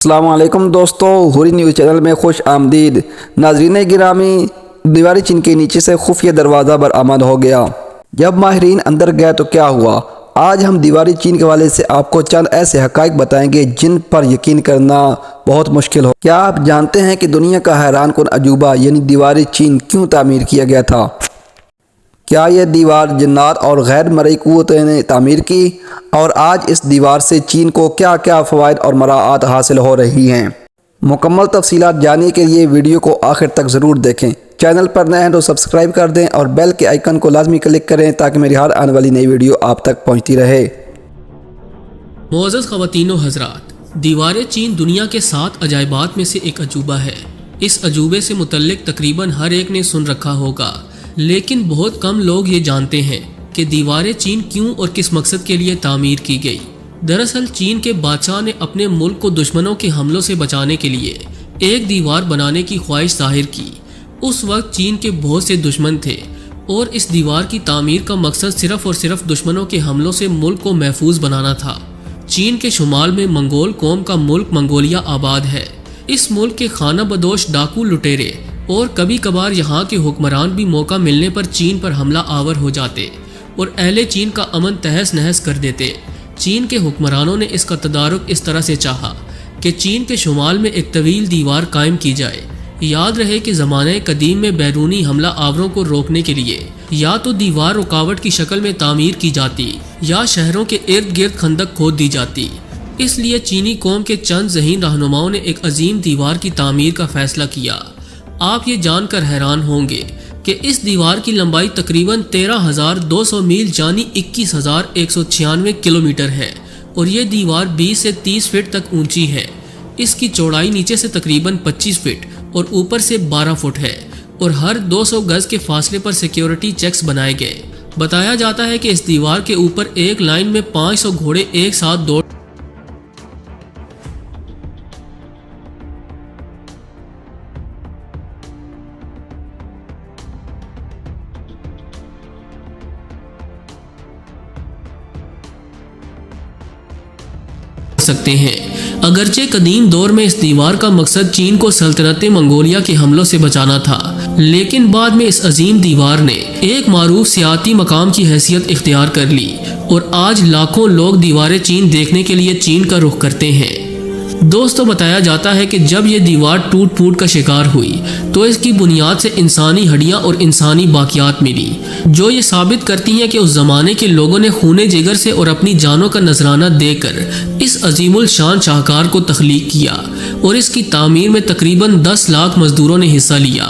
السلام علیکم دوستو، ہوری نیوز چینل میں خوش آمدید۔ ناظرین گرامی، دیواری چین کے نیچے سے خفیہ دروازہ برآمد ہو گیا۔ جب ماہرین اندر گئے تو کیا ہوا؟ آج ہم دیواری چین کے حوالے سے آپ کو چند ایسے حقائق بتائیں گے جن پر یقین کرنا بہت مشکل ہو۔ کیا آپ جانتے ہیں کہ دنیا کا حیران کن عجوبہ یعنی دیواری چین کیوں تعمیر کیا گیا تھا؟ کیا یہ دیوار جنات اور غیر مرئی قوتوں نے تعمیر کی؟ اور آج اس دیوار سے چین کو کیا کیا فوائد اور مراعات حاصل ہو رہی ہیں؟ مکمل تفصیلات جاننے کے لیے ویڈیو کو آخر تک ضرور دیکھیں۔ چینل پر نئے ہیں تو سبسکرائب کر دیں اور بیل کے آئیکن کو لازمی کلک کریں تاکہ میری ہر آنے والی نئی ویڈیو آپ تک پہنچتی رہے۔ معزز خواتین و حضرات، دیوار چین دنیا کے 7 عجائبات میں سے ایک عجوبہ ہے۔ اس عجوبے سے متعلق تقریباً ہر ایک نے سن رکھا ہوگا، لیکن بہت کم لوگ یہ جانتے ہیں کہ دیوار چین کیوں اور کس مقصد کے لیے تعمیر کی گئی۔ دراصل چین کے بادشاہ نے اپنے ملک کو دشمنوں کے حملوں سے بچانے کے لیے ایک دیوار بنانے کی خواہش ظاہر کی۔ اس وقت چین کے بہت سے دشمن تھے اور اس دیوار کی تعمیر کا مقصد صرف اور صرف دشمنوں کے حملوں سے ملک کو محفوظ بنانا تھا۔ چین کے شمال میں منگول قوم کا ملک منگولیا آباد ہے۔ اس ملک کے خانہ بدوش ڈاکو لٹیرے اور کبھی کبھار یہاں کے حکمران بھی موقع ملنے پر چین پر حملہ آور ہو جاتے اور اہل چین کا امن تہس نہس کر دیتے۔ چین کے حکمرانوں نے اس کا تدارک اس طرح سے چاہا کہ چین کے شمال میں ایک طویل دیوار قائم کی جائے۔ یاد رہے کہ زمانہ قدیم میں بیرونی حملہ آوروں کو روکنے کے لیے یا تو دیوار رکاوٹ کی شکل میں تعمیر کی جاتی یا شہروں کے ارد گرد خندق کھود دی جاتی۔ اس لیے چینی قوم کے چند ذہین رہنماؤں نے ایک عظیم دیوار کی تعمیر کا فیصلہ کیا۔ آپ یہ جان کر حیران ہوں گے کہ اس دیوار کی لمبائی تقریباً 13,200 میل یعنی 21,196 کلومیٹر ہے اور یہ دیوار 20 سے 30 فٹ تک اونچی ہے۔ اس کی چوڑائی نیچے سے تقریباً 25 فٹ اور اوپر سے 12 فٹ ہے اور ہر 200 گز کے فاصلے پر سیکیورٹی چیکس بنائے گئے۔ بتایا جاتا ہے کہ اس دیوار کے اوپر ایک لائن میں 500 گھوڑے ایک ساتھ دوڑ سکتے ہیں۔ اگرچہ قدیم دور میں اس دیوار کا مقصد چین کو سلطنت منگولیا کے حملوں سے بچانا تھا، لیکن بعد میں اس عظیم دیوار نے ایک معروف سیاحتی مقام کی حیثیت اختیار کر لی اور آج لاکھوں لوگ دیوار چین دیکھنے کے لیے چین کا رخ کرتے ہیں۔ دوستو، بتایا جاتا ہے کہ جب یہ دیوار ٹوٹ پھوٹ کا شکار ہوئی تو اس کی بنیاد سے انسانی ہڈیاں اور انسانی باقیات ملی، جو یہ ثابت کرتی ہیں کہ اس زمانے کے لوگوں نے خون جگر سے اور اپنی جانوں کا نذرانہ دے کر اس عظیم الشان شاہکار کو تخلیق کیا اور اس کی تعمیر میں تقریباً 10 لاکھ مزدوروں نے حصہ لیا۔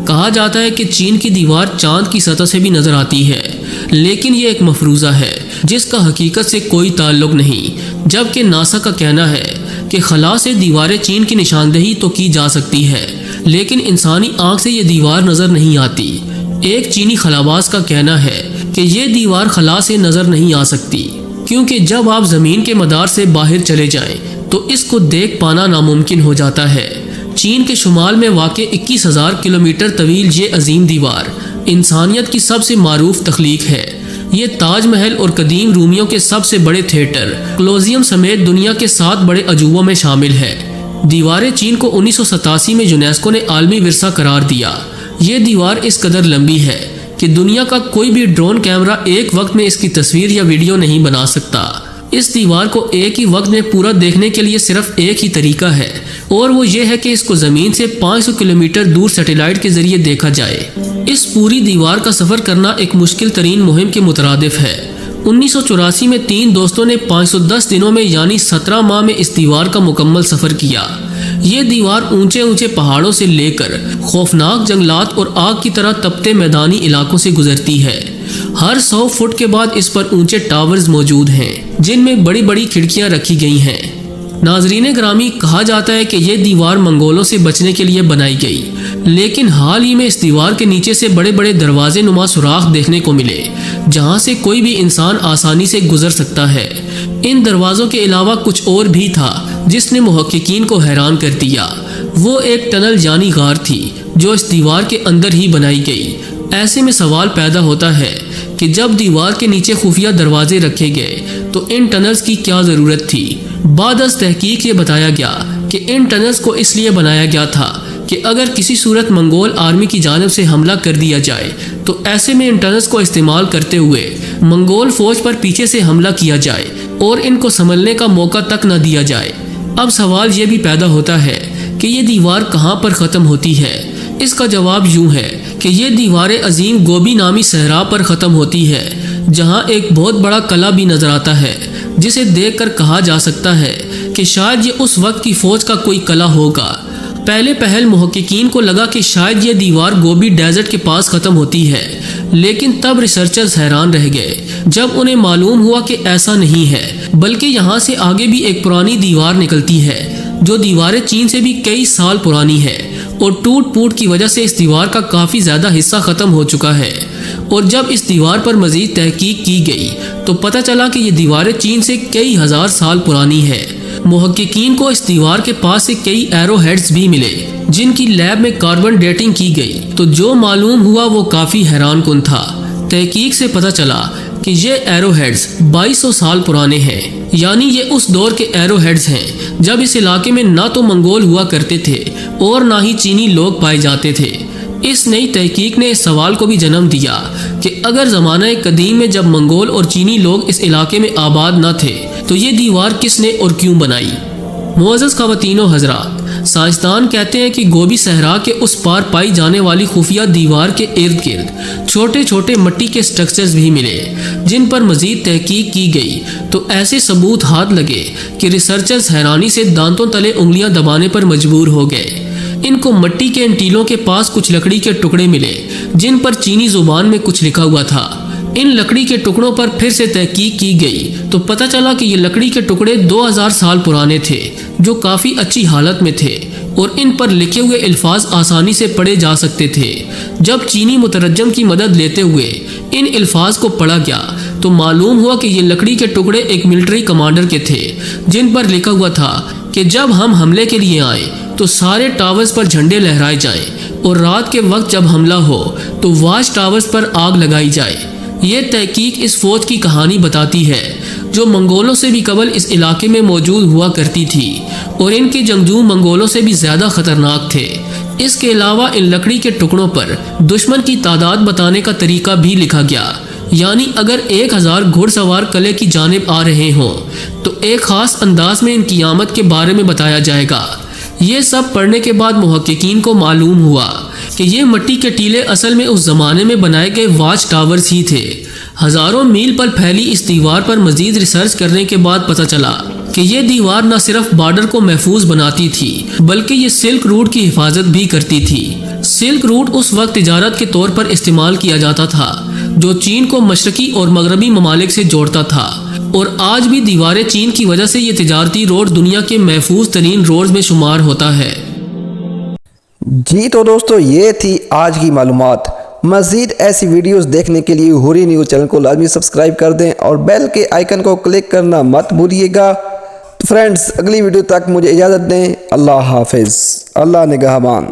کہا جاتا ہے کہ چین کی دیوار چاند کی سطح سے بھی نظر آتی ہے، لیکن یہ ایک مفروضہ ہے جس کا حقیقت سے کوئی تعلق نہیں، جبکہ ناسا کا کہنا ہے کہ خلا سے دیوار چین کی نشاندہی تو کی جا سکتی ہے، لیکن انسانی آنکھ سے یہ دیوار نظر نہیں آتی۔ ایک چینی خلاباز کا کہنا ہے کہ یہ دیوار خلا سے نظر نہیں آ سکتی، کیونکہ جب آپ زمین کے مدار سے باہر چلے جائیں تو اس کو دیکھ پانا ناممکن ہو جاتا ہے۔ چین کے شمال میں واقع 21,000 کلومیٹر طویل یہ عظیم دیوار انسانیت کی سب سے معروف تخلیق ہے۔ یہ تاج محل اور قدیم رومیوں کے سب سے بڑے تھیٹر کولوسیوم سمیت دنیا کے 7 بڑے عجوبوں میں شامل ہے۔ دیوار چین کو 1987 میں یونیسکو نے عالمی ورثہ قرار دیا۔ یہ دیوار اس قدر لمبی ہے کہ دنیا کا کوئی بھی ڈرون کیمرہ ایک وقت میں اس کی تصویر یا ویڈیو نہیں بنا سکتا۔ اس دیوار کو ایک ہی وقت میں پورا دیکھنے کے لیے صرف ایک ہی طریقہ ہے، اور وہ یہ ہے کہ اس کو زمین سے 500 کلومیٹر دور سیٹلائٹ کے ذریعے دیکھا جائے۔ اس پوری دیوار کا سفر کرنا ایک مشکل ترین مہم کے مترادف ہے۔ 1984 میں 3 دوستوں نے 510 دنوں میں یعنی 17 ماہ میں اس دیوار کا مکمل سفر کیا۔ یہ دیوار اونچے اونچے پہاڑوں سے لے کر خوفناک جنگلات اور آگ کی طرح تپتے میدانی علاقوں سے گزرتی ہے۔ ہر 100 فٹ کے بعد اس پر اونچے ٹاورز موجود ہیں جن میں بڑی بڑی کھڑکیاں رکھی گئی ہیں۔ ناظرین گرامی، کہا جاتا ہے کہ یہ دیوار منگولوں سے بچنے کے لیے بنائی گئی، لیکن حال ہی میں اس دیوار کے نیچے سے بڑے بڑے دروازے نما سوراخ دیکھنے کو ملے جہاں سے کوئی بھی انسان آسانی سے گزر سکتا ہے۔ ان دروازوں کے علاوہ کچھ اور بھی تھا جس نے محققین کو حیران کر دیا۔ وہ ایک ٹنل یعنی غار تھی جو اس دیوار کے اندر ہی بنائی گئی۔ ایسے میں سوال پیدا ہوتا ہے کہ جب دیوار کے نیچے خفیہ دروازے رکھے گئے تو ان ٹنلز کی کیا ضرورت تھی؟ بعد از تحقیق یہ بتایا گیا کہ ان ٹنلز کو اس لیے بنایا گیا تھا کہ اگر کسی صورت منگول آرمی کی جانب سے حملہ کر دیا جائے تو ایسے میں ان ٹنلز کو استعمال کرتے ہوئے منگول فوج پر پیچھے سے حملہ کیا جائے اور ان کو سنبھلنے کا موقع تک نہ دیا جائے۔ اب سوال یہ بھی پیدا ہوتا ہے کہ یہ دیوار کہاں پر ختم ہوتی ہے؟ اس کا جواب یوں ہے کہ یہ دیوار عظیم گوبی نامی صحرا پر ختم ہوتی ہے، جہاں ایک بہت بڑا قلعہ بھی نظر آتا ہے، جسے دیکھ کر کہا جا سکتا ہے کہ شاید یہ اس وقت کی فوج کا کوئی قلعہ ہوگا۔ پہلے پہل محققین کو لگا کہ شاید یہ دیوار گوبی ڈیزرٹ کے پاس ختم ہوتی ہے، لیکن تب ریسرچرز حیران رہ گئے جب انہیں معلوم ہوا کہ ایسا نہیں ہے، بلکہ یہاں سے آگے بھی ایک پرانی دیوار نکلتی ہے جو دیوار چین سے بھی کئی سال پرانی ہے، اور ٹوٹ پھوٹ کی وجہ سے اس دیوار کا کافی زیادہ حصہ ختم ہو چکا ہے۔ اور جب اس دیوار پر مزید تحقیق کی گئی تو پتہ چلا کہ یہ دیوار چین سے کئی ہزار سال پرانی ہے۔ محققین کو اس دیوار کے پاس سے کئی ایرو ہیڈز بھی ملے جن کی لیب میں کاربن ڈیٹنگ کی گئی، تو جو معلوم ہوا وہ کافی حیران کن تھا۔ تحقیق سے پتہ چلا کہ یہ ایرو ہیڈز 2200 سال پرانے ہیں، یعنی یہ اس دور کے ایرو ہیڈز ہیں جب اس علاقے میں نہ تو منگول ہوا کرتے تھے اور نہ ہی چینی لوگ پائے جاتے تھے۔ اس نئی تحقیق نے اس سوال کو بھی جنم دیا کہ اگر زمانہ قدیم میں جب منگول اور چینی لوگ اس علاقے میں آباد نہ تھے تو یہ دیوار کس نے اور کیوں بنائی؟ معزز خواتین و حضرات، سائنسدان کہتے ہیں کہ گوبی صحرا کے اس پار پائی جانے والی خفیہ دیوار کے ارد گرد چھوٹے چھوٹے مٹی کے سٹرکچرز بھی ملے، جن پر مزید تحقیق کی گئی تو ایسے ثبوت ہاتھ لگے کہ ریسرچرز حیرانی سے دانتوں تلے انگلیاں دبانے پر مجبور ہو گئے۔ ان کو مٹی کے ان ٹیلوں کے پاس کچھ لکڑی کے ٹکڑے ملے جن پر چینی زبان میں کچھ لکھا ہوا تھا۔ ان لکڑی کے ٹکڑوں پر پھر سے تحقیق کی گئی تو پتہ چلا کہ یہ لکڑی کے ٹکڑے 2000 سال پرانے تھے، جو کافی اچھی حالت میں تھے، اور ان پر لکھے ہوئے الفاظ آسانی سے پڑھے جا سکتے تھے۔ جب چینی مترجم کی مدد لیتے ہوئے ان الفاظ کو پڑھا گیا تو معلوم ہوا کہ یہ لکڑی کے ٹکڑے ایک ملٹری کمانڈر کے تھے، جن پر لکھا ہوا تھا کہ جب ہم حملے کے لیے آئیں تو سارے ٹاورز پر جھنڈے لہرائے جائیں، اور رات کے وقت جب حملہ ہو تو واچ ٹاورز پر آگ لگائی جائے۔ یہ تحقیق اس فوج کی کہانی بتاتی ہے جو منگولوں سے بھی قبل اس علاقے میں موجود ہوا کرتی تھی، اور ان کے جنگجو منگولوں سے بھی زیادہ خطرناک تھے۔ اس کے علاوہ ان لکڑی کے ٹکڑوں پر دشمن کی تعداد بتانے کا طریقہ بھی لکھا گیا، یعنی اگر 1000 گھڑ سوار قلعے کی جانب آ رہے ہوں تو ایک خاص انداز میں ان کی آمد کے بارے میں بتایا جائے گا۔ یہ سب پڑھنے کے بعد محققین کو معلوم ہوا کہ یہ مٹی کے ٹیلے اصل میں اس زمانے میں بنائے گئے واچ ٹاورز ہی تھے۔ ہزاروں میل پر پھیلی اس دیوار پر مزید ریسرچ کرنے کے بعد پتہ چلا کہ یہ دیوار نہ صرف بارڈر کو محفوظ بناتی تھی بلکہ یہ سلک روٹ کی حفاظت بھی کرتی تھی۔ سلک روٹ اس وقت تجارت کے طور پر استعمال کیا جاتا تھا جو چین کو مشرقی اور مغربی ممالک سے جوڑتا تھا، اور آج بھی دیوار چین کی وجہ سے یہ تجارتی روڈ دنیا کے محفوظ ترین روڈز میں شمار ہوتا ہے۔ جی تو دوستو، یہ تھی آج کی معلومات۔ مزید ایسی ویڈیوز دیکھنے کے لیے ہوری نیوز چینل کو لازمی سبسکرائب کر دیں اور بیل کے آئیکن کو کلک کرنا مت بھولیے گا۔ فرینڈز، اگلی ویڈیو تک مجھے اجازت دیں۔ اللہ حافظ، اللہ نگہبان۔